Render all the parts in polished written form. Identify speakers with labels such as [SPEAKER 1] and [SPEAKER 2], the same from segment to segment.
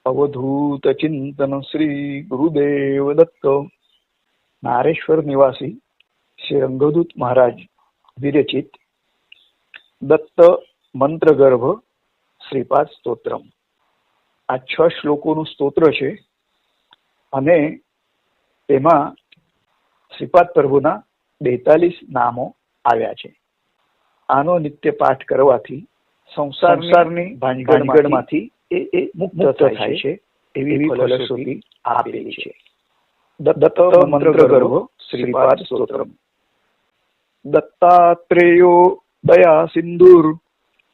[SPEAKER 1] अवधूत चिंतन श्री गुरुदेव दत्त। नारेश्वर निवासी श्री रंगदूत महाराज विरचित दत्त मंत्रगर्भ श्रीपाद स्તोत्रम। आ 6 શ્લોકોનું સ્તોત્ર છે અને તેમાં શ્રીપાદ પ્રભુના 42 નામો આવ્યા છે। આનો નિત્ય પાઠ કરવાથી સંસારની ભાંજગડમાંથી એ મુક્ત થાય છે એવી ફલશ્રુતિ આપેલી છે। દત્ત મંત્રગર્ભ શ્રીપાદ સ્તોત્રમ। દત્તાત્રેયો દયા સિંધુર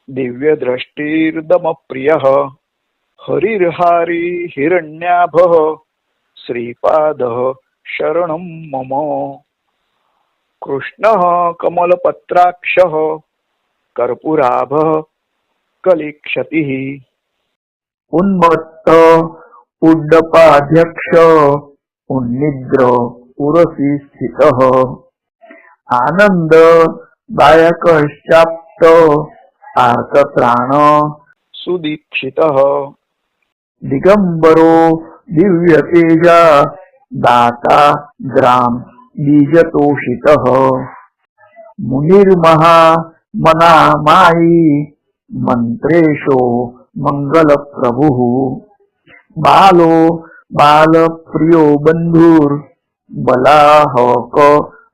[SPEAKER 1] દિવ્ય દ્રષ્ટિર્દમ પ્રિયઃ હરિર્હારી હિરण्याभः श्रीपादः शरणं मम। कृष्णः कमलपत्राक्षः कर्पूराभः कलिक्षतिः।
[SPEAKER 2] उन्मत्त उड्डपाध्यक्ष उन्निद्र उरसि स्थितः आनंद दायकश्चाप्त आर्तत्राण
[SPEAKER 1] सुदीक्षितः।
[SPEAKER 2] दिगंबरो दिव्यतेजा दाता ग्राम बीजतोषितः मुनिर्महा मनामायी मंत्रेशो मंगल प्रभुः बालो बाल प्रियो बंधुर बलाहक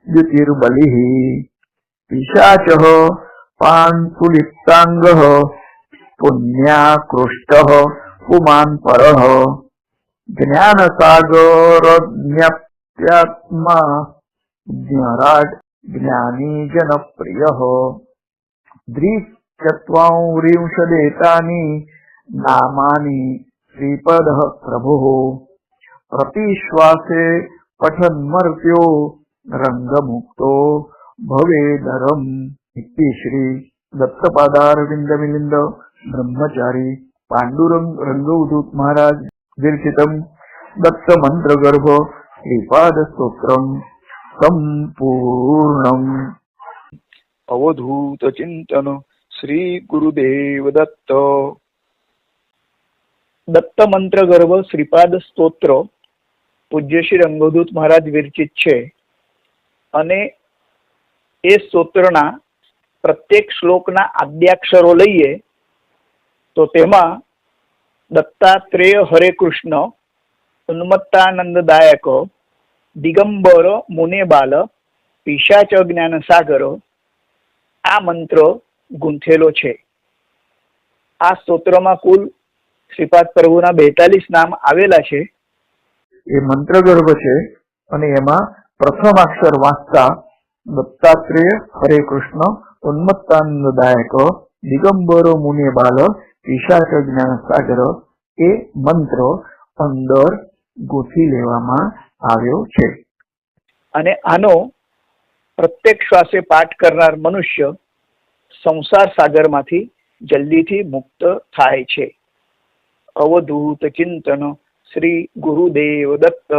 [SPEAKER 2] द्युतिर्बलिः पिशाचः पांसुलिप्तांगः पुण्याकृष्टः पुमान् परः ज्ञानसागरज्ञप्त्यात्मा ज्ञराट ज्ञानी जनप्रियः। द्विचत्वारिंशदेतानि नामानि श्रीपदः प्रभुः प्रतिश्वासे पठन्मर्त्यो रंगमुक्तो भवेदरम्। इति श्री दत्तपादारविंद ब्रह्मचारी पांडुरंग रंगवदूत महाराज विरचितम दत्त मंत्रगर्भ श्रीपाद स्तोत्रम संपूर्णम।
[SPEAKER 1] अवधूत चिंतन श्री गुरुदेव दत्त। दत्त मंत्रगर्भ श्रीपाद स्तोत्र पूज्य श्री रंगदूत महाराज विरचित છે અને એ સ્તોત્રના પ્રત્યેક શ્લોકના આદ્યાક્ષરો લઈએ તો તેમાં દત્તાત્રેય હરે કૃષ્ણ ઉન્મત્તાનંદદાયક દિગંબર મુને બાલ પિશાચ જ્ઞાન સાગર આ મંત્ર ગૂંથેલો છે। આ સ્તોત્રમાં કુલ શ્રીપાદ પ્રભુના 42 નામ આવેલા છે।
[SPEAKER 2] એ મંત્રગર્ભ છે અને એમાં પ્રથમ અક્ષર વાંચતા દત્તાત્રેય હરે કૃષ્ણ ઉન્મત્તાનંદદાયક દિગંબરો મુને બાલ પિશાચ જ્ઞાન સાગર એ મંત્ર અંદર ગોઠવી લેવામાં આવ્યો છે।
[SPEAKER 1] અને આનો પ્રત્યેક શ્વાસે પાઠ કરનાર મનુષ્ય સંસાર સાગરમાંથી જલ્દીથી મુક્ત થાય છે। અવધૂત ચિંતન શ્રી ગુરુદેવ દત્ત।